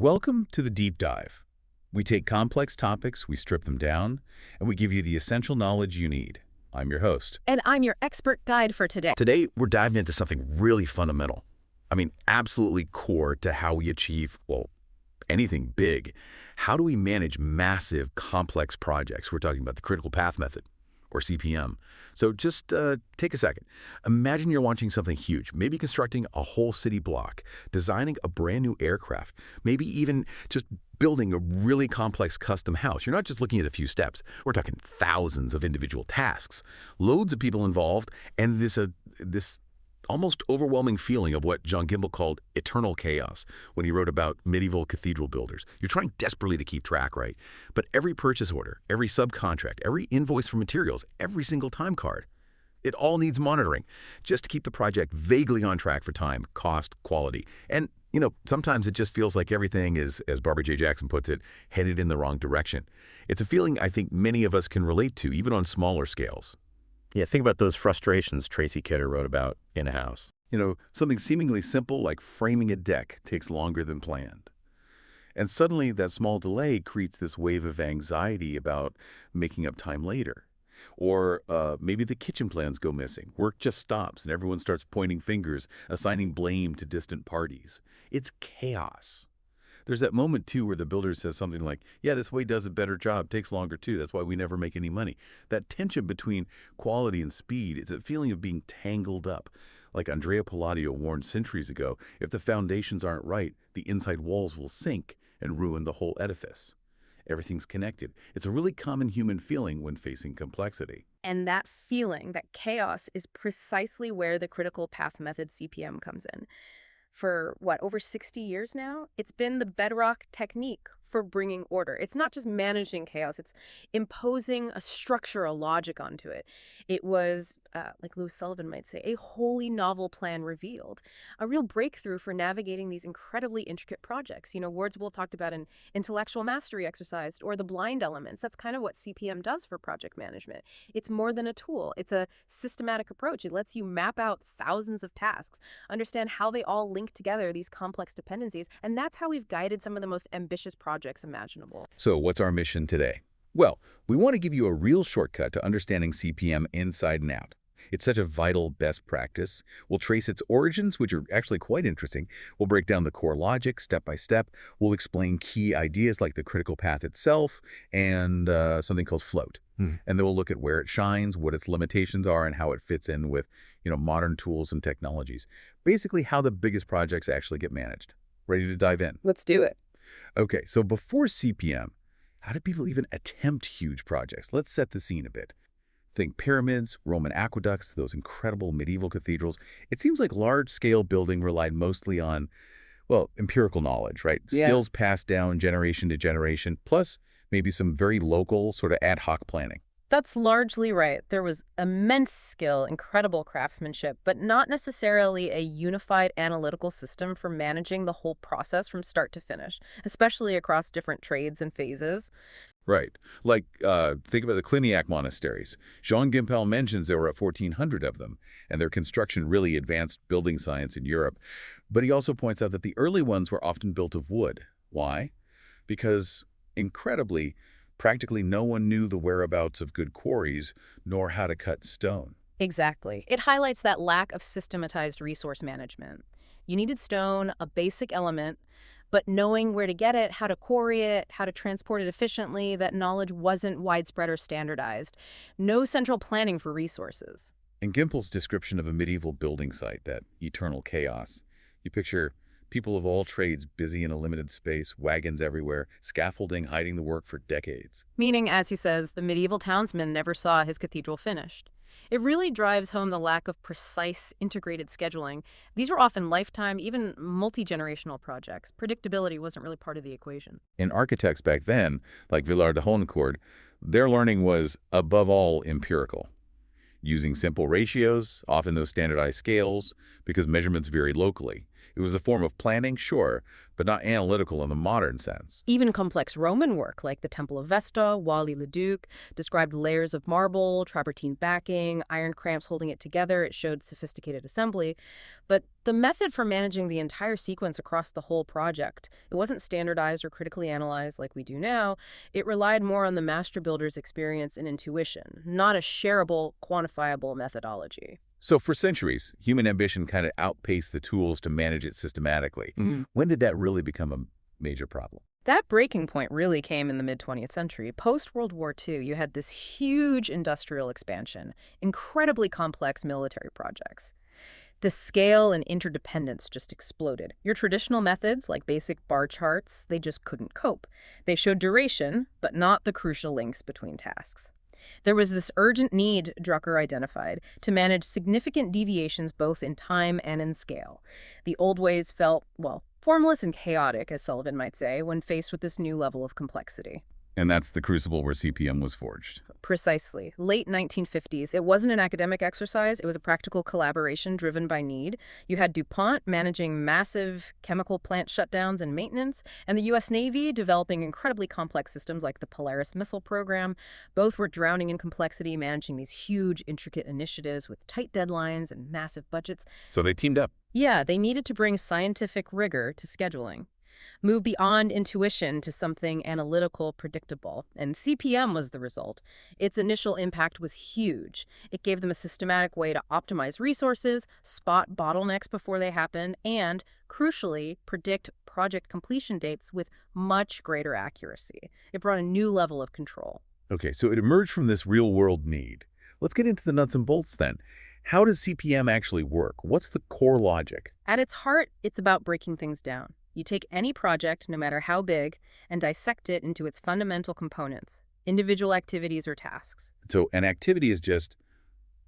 Welcome to the Deep Dive. We take complex topics, we strip them down, and we give you the essential knowledge you need. I'm your host. And I'm your expert guide for today. Today, we're diving into something really fundamental. Absolutely core to how we achieve, anything big. How do we manage massive, complex projects? We're talking about the critical path method, or CPM. So just take a second. Imagine you're watching something huge, maybe constructing a whole city block, designing a brand new aircraft, maybe even just building a really complex custom house. You're not just looking at a few steps. We're talking thousands of individual tasks, loads of people involved, and this almost overwhelming feeling of what John Gimple called eternal chaos when he wrote about medieval cathedral builders. You're trying desperately to keep track, right? But every purchase order, every subcontract, every invoice for materials, every single time card, it all needs monitoring just to keep the project vaguely on track for time, cost, quality. And, sometimes it just feels like everything is, as Barbara J. Jackson puts it, headed in the wrong direction. It's a feeling I think many of us can relate to, even on smaller scales. Yeah, think about those frustrations Tracy Kidder wrote about in a house. Something seemingly simple like framing a deck takes longer than planned. And suddenly that small delay creates this wave of anxiety about making up time later. Or maybe the kitchen plans go missing. Work just stops and everyone starts pointing fingers, assigning blame to distant parties. It's chaos. There's that moment, too, where the builder says something like, yeah, this way does a better job, takes longer, too. That's why we never make any money. That tension between quality and speed, it's a feeling of being tangled up. Like Andrea Palladio warned centuries ago, if the foundations aren't right, the inside walls will sink and ruin the whole edifice. Everything's connected. It's a really common human feeling when facing complexity. And that feeling, that chaos, is precisely where the critical path method CPM comes in. For, over 60 years now, it's been the bedrock technique for bringing order. It's not just managing chaos, it's imposing a structure, a logic onto it. It was, like Louis Sullivan might say, a wholly novel plan revealed, a real breakthrough for navigating these incredibly intricate projects. Wordsworth talked about an intellectual mastery exercise or the blind elements. That's kind of what CPM does for project management. It's more than a tool. It's a systematic approach. It lets you map out thousands of tasks, understand how they all link together, these complex dependencies, and that's how we've guided some of the most ambitious projects imaginable. So what's our mission today? Well, we want to give you a real shortcut to understanding CPM inside and out. It's such a vital best practice. We'll trace its origins, which are actually quite interesting. We'll break down the core logic step by step. We'll explain key ideas like the critical path itself and something called float. And then we'll look at where it shines, what its limitations are, and how it fits in with modern tools and technologies. Basically, how the biggest projects actually get managed. Ready to dive in? Let's do it. Okay, so before CPM, how did people even attempt huge projects? Let's set the scene a bit. Think pyramids, Roman aqueducts, those incredible medieval cathedrals. It seems like large-scale building relied mostly on, empirical knowledge, right? Yeah. Skills passed down generation to generation, plus maybe some very local sort of ad hoc planning. That's largely right. There was immense skill, incredible craftsmanship, but not necessarily a unified analytical system for managing the whole process from start to finish, especially across different trades and phases. Right. Like, think about the Cluniac monasteries. Jean Gimple mentions there were 1,400 of them, and their construction really advanced building science in Europe. But he also points out that the early ones were often built of wood. Why? Because, incredibly, practically no one knew the whereabouts of good quarries, nor how to cut stone. Exactly. It highlights that lack of systematized resource management. You needed stone, a basic element, but knowing where to get it, how to quarry it, how to transport it efficiently, that knowledge wasn't widespread or standardized. No central planning for resources. In Gimple's description of a medieval building site, that eternal chaos, you picture people of all trades busy in a limited space, wagons everywhere, scaffolding hiding the work for decades. Meaning, as he says, the medieval townsman never saw his cathedral finished. It really drives home the lack of precise, integrated scheduling. These were often lifetime, even multi-generational projects. Predictability wasn't really part of the equation. And architects back then, like Villard de Honnecourt, their learning was, above all, empirical. Using simple ratios, often those standardized scales, because measurements vary locally. It was a form of planning, sure, but not analytical in the modern sense. Even complex Roman work like the Temple of Vesta, Wally-le-Duc, described layers of marble, travertine backing, iron cramps holding it together. It showed sophisticated assembly. But the method for managing the entire sequence across the whole project, it wasn't standardized or critically analyzed like we do now. It relied more on the master builder's experience and intuition, not a shareable, quantifiable methodology. So for centuries, human ambition kind of outpaced the tools to manage it systematically. When did that really become a major problem? That breaking point really came in the mid-20th century. Post-World War II, you had this huge industrial expansion, incredibly complex military projects. The scale and interdependence just exploded. Your traditional methods, like basic bar charts, they just couldn't cope. They showed duration, but not the crucial links between tasks. There was this urgent need, Drucker identified, to manage significant deviations both in time and in scale. The old ways felt, well, formless and chaotic, as Sullivan might say, when faced with this new level of complexity. And that's the crucible where CPM was forged. Precisely. Late 1950s. It wasn't an academic exercise. It was a practical collaboration driven by need. You had DuPont managing massive chemical plant shutdowns and maintenance, and the U.S. Navy developing incredibly complex systems like the Polaris missile program. Both were drowning in complexity, managing these huge, intricate initiatives with tight deadlines and massive budgets. So they teamed up. Yeah, they needed to bring scientific rigor to scheduling. Move beyond intuition to something analytical, predictable. And CPM was the result. Its initial impact was huge. It gave them a systematic way to optimize resources, spot bottlenecks before they happen, and, crucially, predict project completion dates with much greater accuracy. It brought a new level of control. Okay, so it emerged from this real-world need. Let's get into the nuts and bolts then. How does CPM actually work? What's the core logic? At its heart, it's about breaking things down. You take any project, no matter how big, and dissect it into its fundamental components, individual activities or tasks. So an activity is just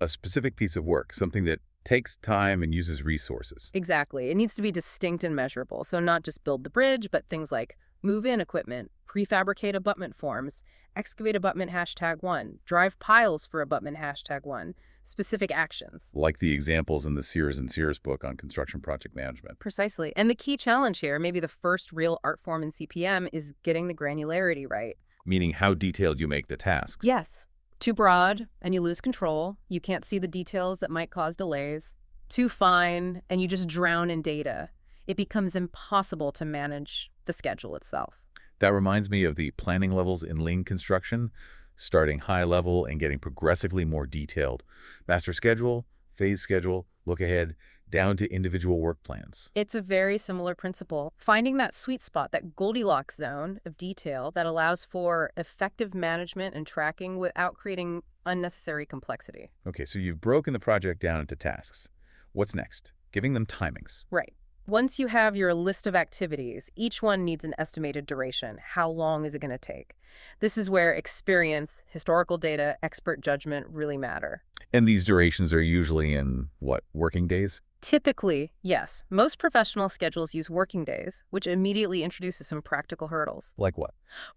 a specific piece of work, something that takes time and uses resources. Exactly. It needs to be distinct and measurable. So not just build the bridge, but things like move in equipment, prefabricate abutment forms, excavate abutment #1, drive piles for abutment #1, specific actions. Like the examples in the Sears and Sears book on construction project management. Precisely. And the key challenge here, maybe the first real art form in CPM, is getting the granularity right. Meaning how detailed you make the tasks. Yes. Too broad, and you lose control. You can't see the details that might cause delays. Too fine, and you just drown in data. It becomes impossible to manage the schedule itself. That reminds me of the planning levels in lean construction, starting high level and getting progressively more detailed. Master schedule, phase schedule, look ahead, down to individual work plans. It's a very similar principle. Finding that sweet spot, that Goldilocks zone of detail that allows for effective management and tracking without creating unnecessary complexity. Okay, so you've broken the project down into tasks. What's next? Giving them timings. Right. Once you have your list of activities, each one needs an estimated duration. How long is it going to take? This is where experience, historical data, expert judgment really matter. And these durations are usually in, what, working days? Typically, yes. Most professional schedules use working days, which immediately introduces some practical hurdles. Like what?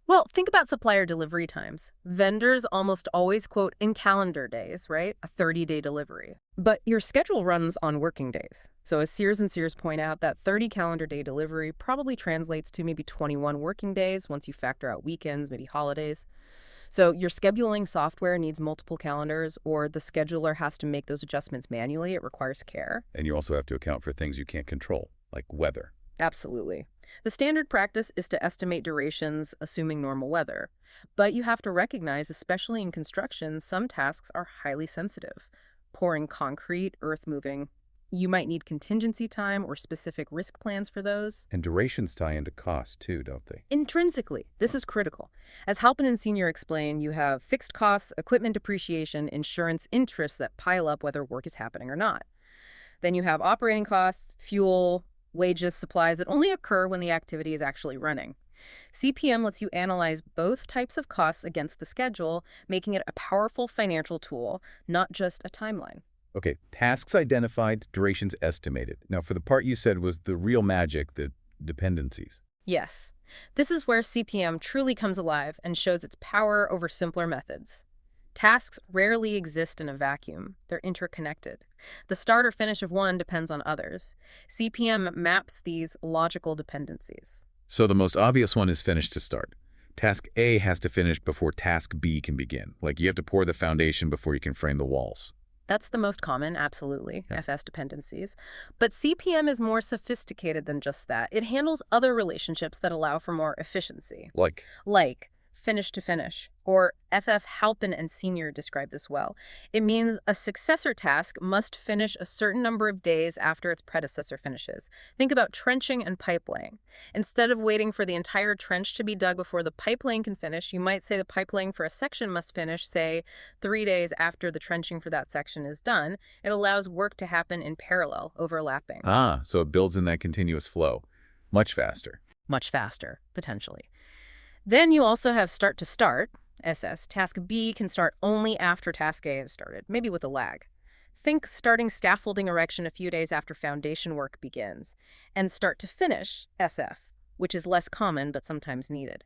Well, think about supplier delivery times. Vendors almost always quote in calendar days, right? A 30-day delivery. But your schedule runs on working days. So as Sears and Sears point out, that 30 calendar day delivery probably translates to maybe 21 working days once you factor out weekends, maybe holidays. So your scheduling software needs multiple calendars, or the scheduler has to make those adjustments manually. It requires care. And you also have to account for things you can't control, like weather. Absolutely. The standard practice is to estimate durations assuming normal weather. But you have to recognize, especially in construction, some tasks are highly sensitive. Pouring concrete, earth moving. You might need contingency time or specific risk plans for those. And durations tie into cost too, don't they? Intrinsically, this is critical. As Halpin and Senior explain, you have fixed costs, equipment depreciation, insurance interests that pile up whether work is happening or not. Then you have operating costs, fuel, wages, supplies that only occur when the activity is actually running. CPM lets you analyze both types of costs against the schedule, making it a powerful financial tool, not just a timeline. Okay, tasks identified, durations estimated. Now, for the part you said was the real magic, the dependencies. Yes. This is where CPM truly comes alive and shows its power over simpler methods. Tasks rarely exist in a vacuum. They're interconnected. The start or finish of one depends on others. CPM maps these logical dependencies. So the most obvious one is finish to start. Task A has to finish before task B can begin. Like you have to pour the foundation before you can frame the walls. That's the most common, absolutely, Yeah. FS dependencies. But CPM is more sophisticated than just that. It handles other relationships that allow for more efficiency, like finish to finish, or FF Halpin and Senior describe this well. It means a successor task must finish a certain number of days after its predecessor finishes. Think about trenching and pipe laying. Instead of waiting for the entire trench to be dug before the pipe laying can finish, you might say the pipe laying for a section must finish, say, 3 days after the trenching for that section is done. It allows work to happen in parallel, overlapping. So it builds in that continuous flow. Much faster. Much faster, potentially. Then you also have start to start, SS. Task B can start only after task A has started, maybe with a lag. Think starting scaffolding erection a few days after foundation work begins. And start to finish, SF, which is less common but sometimes needed.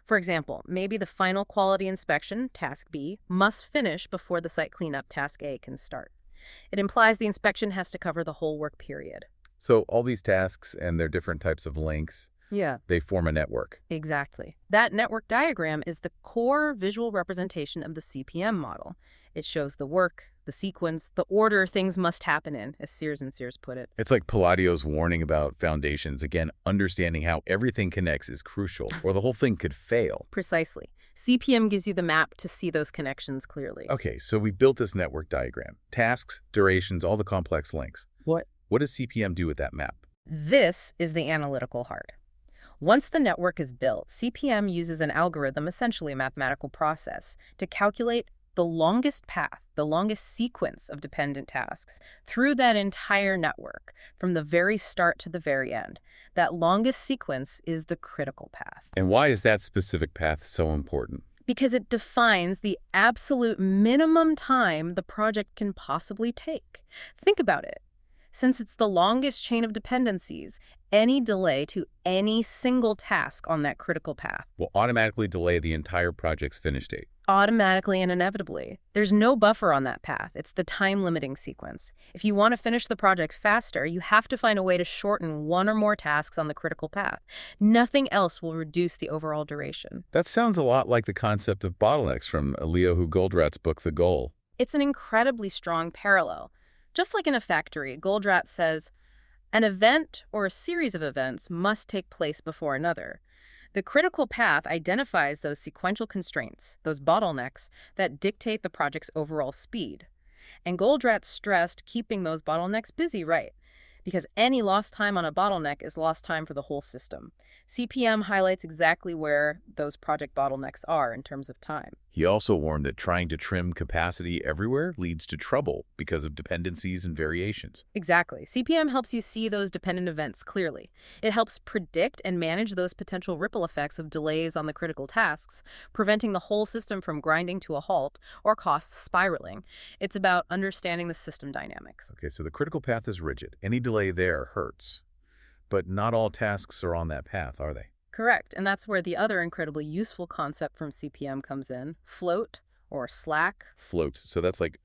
For example, maybe the final quality inspection, task B, must finish before the site cleanup, task A, can start. It implies the inspection has to cover the whole work period. So all these tasks and their different types of links, Yeah. they form a network. Exactly. That network diagram is the core visual representation of the CPM model. It shows the work, the sequence, the order things must happen in, as Sears and Sears put it. It's like Palladio's warning about foundations. Again, understanding how everything connects is crucial, or the whole thing could fail. Precisely. CPM gives you the map to see those connections clearly. Okay, so we built this network diagram. Tasks, durations, all the complex links. What does CPM do with that map? This is the analytical heart. Once the network is built, CPM uses an algorithm, essentially a mathematical process, to calculate the longest path, the longest sequence of dependent tasks through that entire network, from the very start to the very end. That longest sequence is the critical path. And why is that specific path so important? Because it defines the absolute minimum time the project can possibly take. Think about it. Since it's the longest chain of dependencies, any delay to any single task on that critical path Will automatically delay the entire project's finish date. automatically and inevitably. There's no buffer on that path. It's the time-limiting sequence. If you want to finish the project faster, you have to find a way to shorten one or more tasks on the critical path. Nothing else will reduce the overall duration. That sounds a lot like the concept of bottlenecks from Eliyahu Goldratt's book, The Goal. It's an incredibly strong parallel. Just like in a factory, Goldratt says, an event or a series of events must take place before another. The critical path identifies those sequential constraints, those bottlenecks, that dictate the project's overall speed. And Goldratt stressed keeping those bottlenecks busy, right? Because any lost time on a bottleneck is lost time for the whole system. CPM highlights exactly where those project bottlenecks are in terms of time. He also warned that trying to trim capacity everywhere leads to trouble because of dependencies and variations. Exactly. CPM helps you see those dependent events clearly. It helps predict and manage those potential ripple effects of delays on the critical tasks, preventing the whole system from grinding to a halt or costs spiraling. It's about understanding the system dynamics. Okay, so the critical path is rigid. Any delay there hurts. But not all tasks are on that path, are they? Correct. And that's where the other incredibly useful concept from CPM comes in, float or slack. Float. So that's like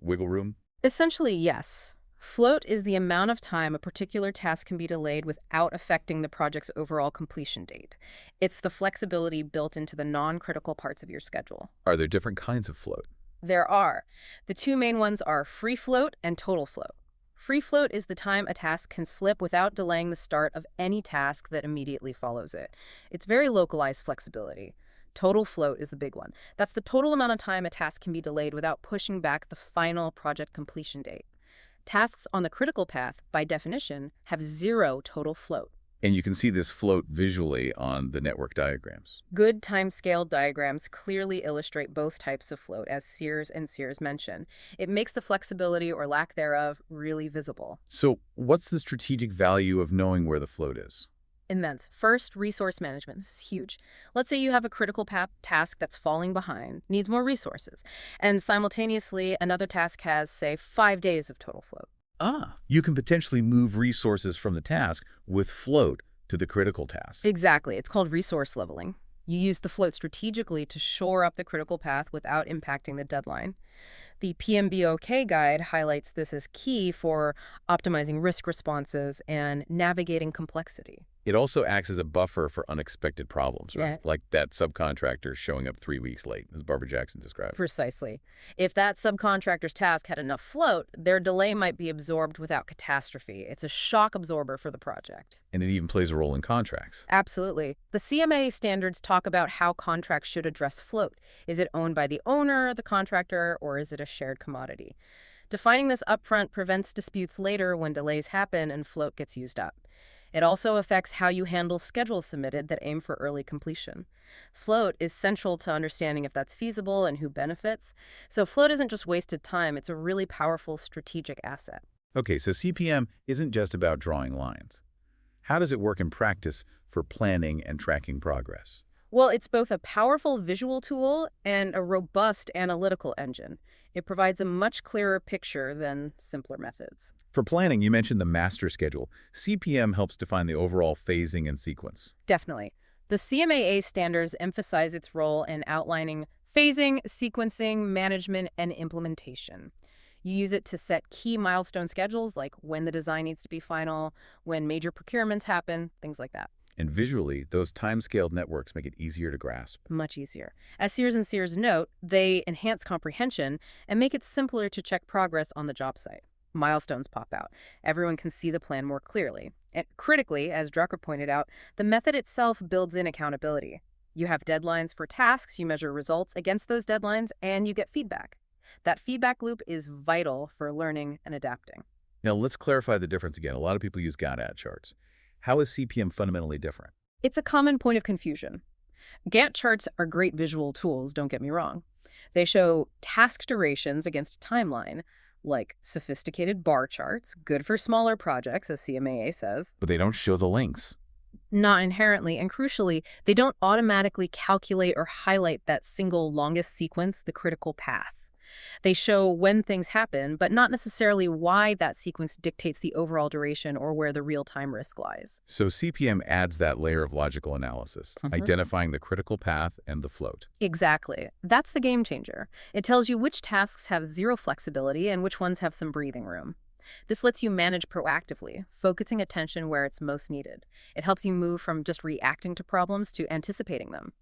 wiggle room? Essentially, yes. Float is the amount of time a particular task can be delayed without affecting the project's overall completion date. It's the flexibility built into the non-critical parts of your schedule. Are there different kinds of float? There are. The two main ones are free float and total float. Free float is the time a task can slip without delaying the start of any task that immediately follows it. It's very localized flexibility. Total float is the big one. That's the total amount of time a task can be delayed without pushing back the final project completion date. Tasks on the critical path, by definition, have zero total float. And you can see this float visually on the network diagrams. Good time-scale diagrams clearly illustrate both types of float, as Sears and Sears mention. It makes the flexibility or lack thereof really visible. So what's the strategic value of knowing where the float is? Immense. First, resource management. This is huge. Let's say you have a critical path task that's falling behind, needs more resources, and simultaneously another task has, say, 5 days of total float. You can potentially move resources from the task with float to the critical task. Exactly. It's called resource leveling. You use the float strategically to shore up the critical path without impacting the deadline. The PMBOK guide highlights this as key for optimizing risk responses and navigating complexity. It also acts as a buffer for unexpected problems, right? Yeah. Like that subcontractor showing up 3 weeks late, as Barbara Jackson described. Precisely. If that subcontractor's task had enough float, their delay might be absorbed without catastrophe. It's a shock absorber for the project. And it even plays a role in contracts. Absolutely. The CMA standards talk about how contracts should address float. Is it owned by the owner, the contractor, or is it a shared commodity? Defining this upfront prevents disputes later when delays happen and float gets used up. It also affects how you handle schedules submitted that aim for early completion. Float is central to understanding if that's feasible and who benefits. So float isn't just wasted time, it's a really powerful strategic asset. Okay, so CPM isn't just about drawing lines. How does it work in practice for planning and tracking progress? Well, it's both a powerful visual tool and a robust analytical engine. It provides a much clearer picture than simpler methods. For planning, you mentioned the master schedule. CPM helps define the overall phasing and sequence. Definitely. The CMAA standards emphasize its role in outlining phasing, sequencing, management, and implementation. You use it to set key milestone schedules like when the design needs to be final, when major procurements happen, things like that. And visually, those time-scaled networks make it easier to grasp. Much easier. As Sears and Sears note, they enhance comprehension and make it simpler to check progress on the job site. Milestones pop out. Everyone can see the plan more clearly. And critically, as Drucker pointed out, the method itself builds in accountability. You have deadlines for tasks, you measure results against those deadlines, and you get feedback. That feedback loop is vital for learning and adapting. Now, let's clarify the difference again. A lot of people use Gantt charts. How is CPM fundamentally different? It's a common point of confusion. Gantt charts are great visual tools, don't get me wrong. They show task durations against a timeline, like sophisticated bar charts, good for smaller projects, as CMAA says. But they don't show the links. Not inherently, and crucially, they don't automatically calculate or highlight that single longest sequence, the critical path. They show when things happen, but not necessarily why that sequence dictates the overall duration or where the real-time risk lies. So CPM adds that layer of logical analysis, identifying the critical path and the float. Exactly. That's the game changer. It tells you which tasks have zero flexibility and which ones have some breathing room. This lets you manage proactively, focusing attention where it's most needed. It helps you move from just reacting to problems to anticipating them,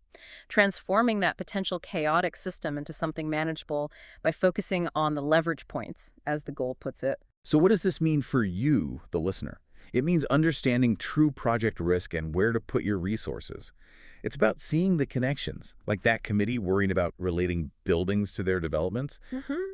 transforming that potential chaotic system into something manageable by focusing on the leverage points, as the goal puts it. So what does this mean for you, the listener? It means understanding true project risk and where to put your resources. It's about seeing the connections, like that committee worrying about relating buildings to their developments.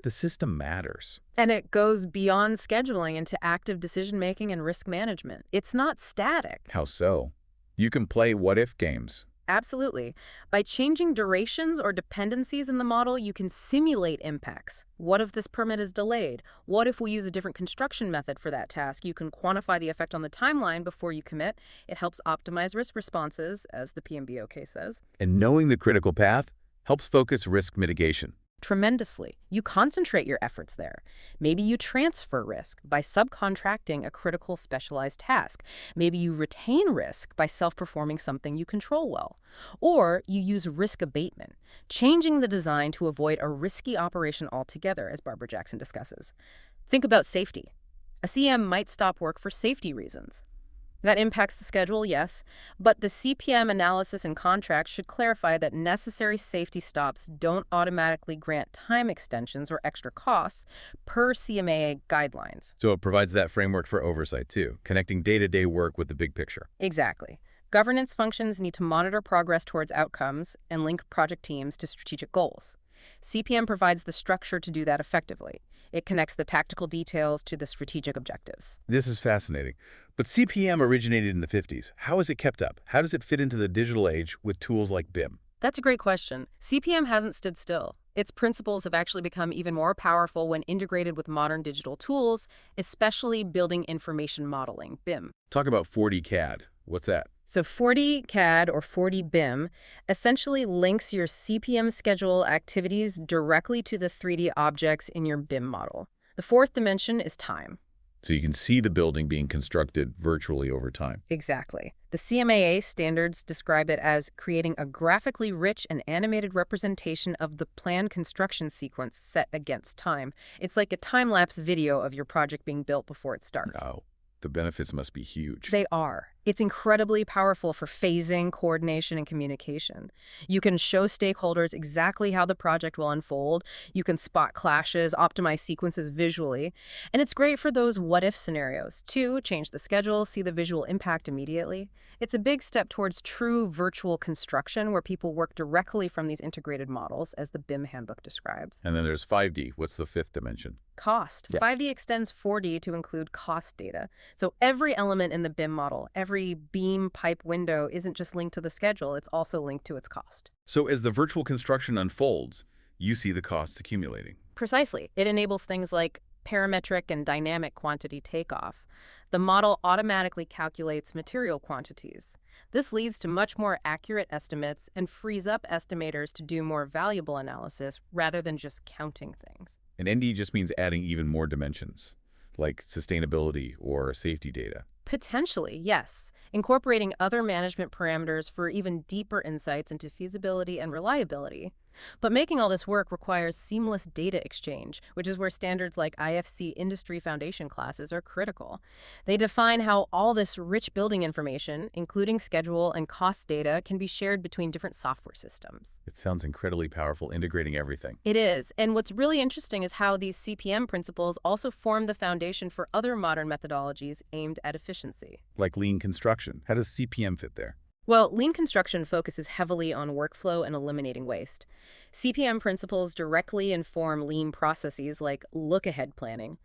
The system matters. And it goes beyond scheduling into active decision-making and risk management. It's not static. How so? You can play what-if games. Absolutely. By changing durations or dependencies in the model, you can simulate impacts. What if this permit is delayed? What if we use a different construction method for that task? You can quantify the effect on the timeline before you commit. It helps optimize risk responses, as the PMBOK says. And knowing the critical path helps focus risk mitigation. Tremendously. You concentrate your efforts there. Maybe you transfer risk by subcontracting a critical specialized task. Maybe you retain risk by self-performing something you control well. Or you use risk abatement, changing the design to avoid a risky operation altogether, as Barbara Jackson discusses. Think about safety. A CM might stop work for safety reasons. That impacts the schedule, yes, but the CPM analysis and contract should clarify that necessary safety stops don't automatically grant time extensions or extra costs per CMAA guidelines. So it provides that framework for oversight, too, connecting day-to-day work with the big picture. Exactly. Governance functions need to monitor progress towards outcomes and link project teams to strategic goals. CPM provides the structure to do that effectively. It connects the tactical details to the strategic objectives. This is fascinating. But CPM originated in the 50s. How is it kept up? How does it fit into the digital age with tools like BIM? That's a great question. CPM hasn't stood still. Its principles have actually become even more powerful when integrated with modern digital tools, especially building information modeling, BIM. Talk about 4D CAD. What's that? So 4D CAD or 4D BIM essentially links your CPM schedule activities directly to the 3D objects in your BIM model. The fourth dimension is time. So you can see the building being constructed virtually over time. Exactly. The CMAA standards describe it as creating a graphically rich and animated representation of the planned construction sequence set against time. It's like a time-lapse video of your project being built before it starts. Wow. The benefits must be huge. They are. It's incredibly powerful for phasing, coordination, and communication. You can show stakeholders exactly how the project will unfold. You can spot clashes, optimize sequences visually. And it's great for those what-if scenarios, too. Change the schedule, see the visual impact immediately. It's a big step towards true virtual construction where people work directly from these integrated models, as the BIM handbook describes. And then there's 5D. What's the fifth dimension? Cost. Yeah. 5D extends 4D to include cost data. So every element in the BIM model, every beam, pipe, window isn't just linked to the schedule, it's also linked to its cost. So as the virtual construction unfolds, you see the costs accumulating. Precisely. It enables things like parametric and dynamic quantity takeoff. The model automatically calculates material quantities. This leads to much more accurate estimates and frees up estimators to do more valuable analysis rather than just counting things. And ND just means adding even more dimensions, like sustainability or safety data. Potentially, yes. Incorporating other management parameters for even deeper insights into feasibility and reliability. But making all this work requires seamless data exchange, which is where standards like IFC Industry Foundation classes are critical. They define how all this rich building information, including schedule and cost data, can be shared between different software systems. It sounds incredibly powerful, integrating everything. It is. And what's really interesting is how these CPM principles also form the foundation for other modern methodologies aimed at efficiency. Like lean construction. How does CPM fit there? Well, lean construction focuses heavily on workflow and eliminating waste. CPM principles directly inform lean processes like look-ahead planning.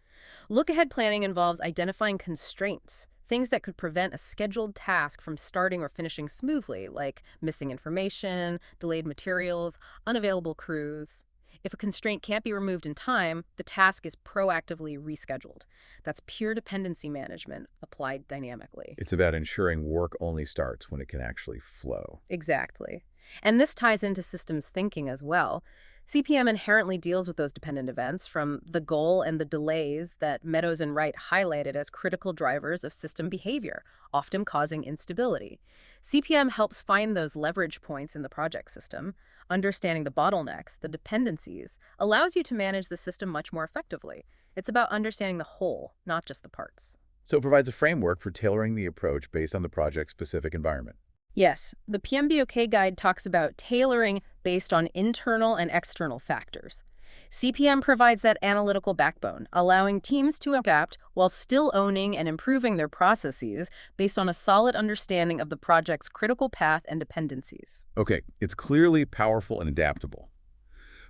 Look-ahead planning involves identifying constraints, things that could prevent a scheduled task from starting or finishing smoothly, like missing information, delayed materials, unavailable crews. If a constraint can't be removed in time, the task is proactively rescheduled. That's pure dependency management applied dynamically. It's about ensuring work only starts when it can actually flow. Exactly. And this ties into systems thinking as well. CPM inherently deals with those dependent events, from the goal and the delays that Meadows and Wright highlighted as critical drivers of system behavior, often causing instability. CPM helps find those leverage points in the project system. Understanding the bottlenecks, the dependencies, allows you to manage the system much more effectively. It's about understanding the whole, not just the parts. So it provides a framework for tailoring the approach based on the project's specific environment. Yes, the PMBOK guide talks about tailoring based on internal and external factors. CPM provides that analytical backbone, allowing teams to adapt while still owning and improving their processes based on a solid understanding of the project's critical path and dependencies. Okay, it's clearly powerful and adaptable.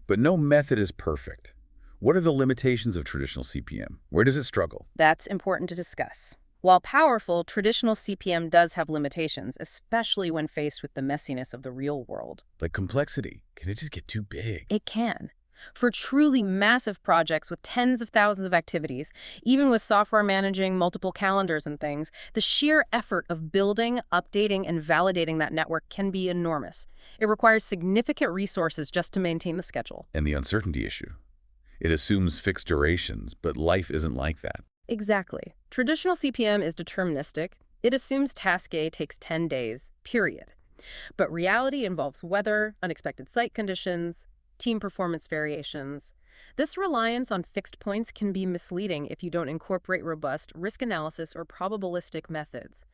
But no method is perfect. What are the limitations of traditional CPM? Where does it struggle? That's important to discuss. While powerful, traditional CPM does have limitations, especially when faced with the messiness of the real world. Like complexity. Can it just get too big? It can. For truly massive projects with tens of thousands of activities, even with software managing multiple calendars and things, the sheer effort of building, updating, and validating that network can be enormous. It requires significant resources just to maintain the schedule. And the uncertainty issue. It assumes fixed durations, but life isn't like that. Exactly. Traditional CPM is deterministic. It assumes task A takes 10 days, period. But reality involves weather, unexpected site conditions, team performance variations. This reliance on fixed points can be misleading if you don't incorporate robust risk analysis or probabilistic methods.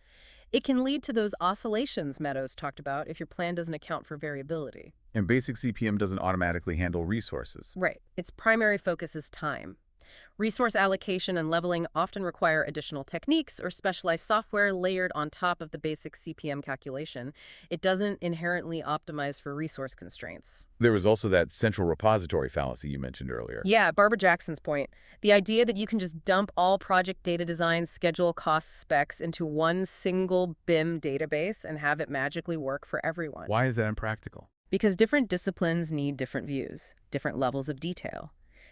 It can lead to those oscillations Meadows talked about if your plan doesn't account for variability. And basic CPM doesn't automatically handle resources. Right. Its primary focus is time. Resource allocation and leveling often require additional techniques or specialized software layered on top of the basic CPM calculation. It doesn't inherently optimize for resource constraints. There was also that central repository fallacy you mentioned earlier. Yeah, Barbara Jackson's point. The idea that you can just dump all project data design, schedule, cost, specs into one single BIM database and have it magically work for everyone. Why is that impractical? Because different disciplines need different views, different levels of detail.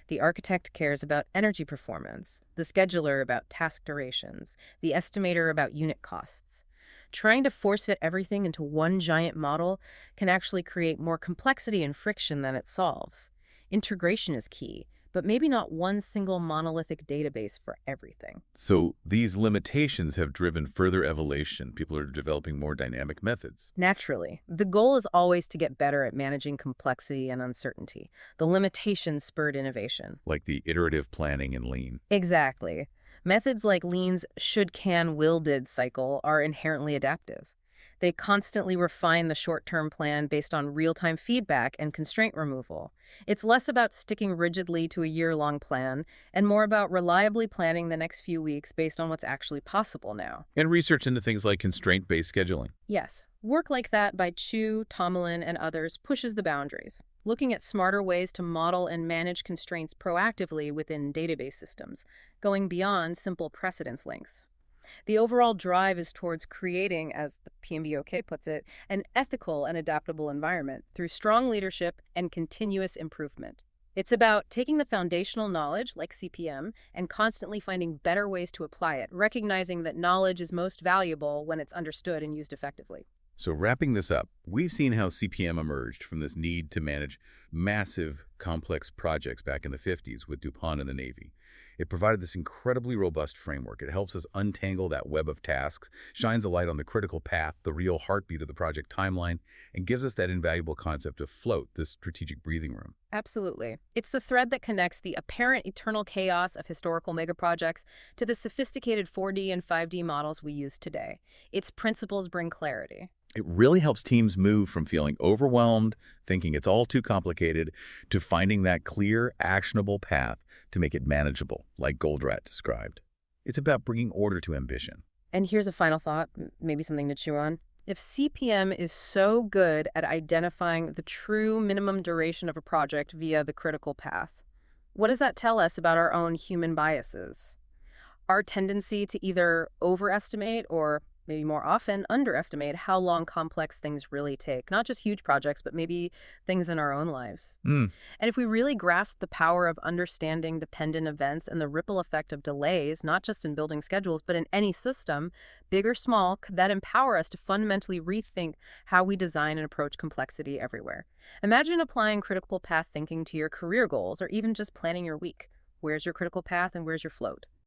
The architect cares about energy performance, the scheduler about task durations, the estimator about unit costs. Trying to force-fit everything into one giant model can actually create more complexity and friction than it solves. Integration is key, but maybe not one single monolithic database for everything. So these limitations have driven further evolution. People are developing more dynamic methods. Naturally, the goal is always to get better at managing complexity and uncertainty. The limitations spurred innovation. Like the iterative planning in Lean. Exactly. Methods like Lean's should, can, will, did cycle are inherently adaptive. They constantly refine the short-term plan based on real-time feedback and constraint removal. It's less about sticking rigidly to a year-long plan and more about reliably planning the next few weeks based on what's actually possible now. And research into things like constraint-based scheduling. Yes, work like that by Chu, Tomlin, and others pushes the boundaries, looking at smarter ways to model and manage constraints proactively within database systems, going beyond simple precedence links. The overall drive is towards creating, as the PMBOK puts it, an ethical and adaptable environment through strong leadership and continuous improvement. It's about taking the foundational knowledge, like CPM, and constantly finding better ways to apply it, recognizing that knowledge is most valuable when it's understood and used effectively. So wrapping this up, we've seen how CPM emerged from this need to manage massive, complex projects back in the 50s with DuPont and the Navy. It provided this incredibly robust framework. It helps us untangle that web of tasks, shines a light on the critical path, the real heartbeat of the project timeline, and gives us that invaluable concept of float, this strategic breathing room. Absolutely. It's the thread that connects the apparent eternal chaos of historical megaprojects to the sophisticated 4D and 5D models we use today. Its principles bring clarity. It really helps teams move from feeling overwhelmed, thinking it's all too complicated, to finding that clear, actionable path to make it manageable, like Goldratt described. It's about bringing order to ambition. And here's a final thought, maybe something to chew on. If CPM is so good at identifying the true minimum duration of a project via the critical path, what does that tell us about our own human biases? Our tendency to either overestimate or maybe more often underestimate how long complex things really take, not just huge projects, but maybe things in our own lives. And if we really grasp the power of understanding dependent events and the ripple effect of delays, not just in building schedules, but in any system, big or small, could that empower us to fundamentally rethink how we design and approach complexity everywhere? Imagine applying critical path thinking to your career goals or even just planning your week. Where's your critical path and where's your float?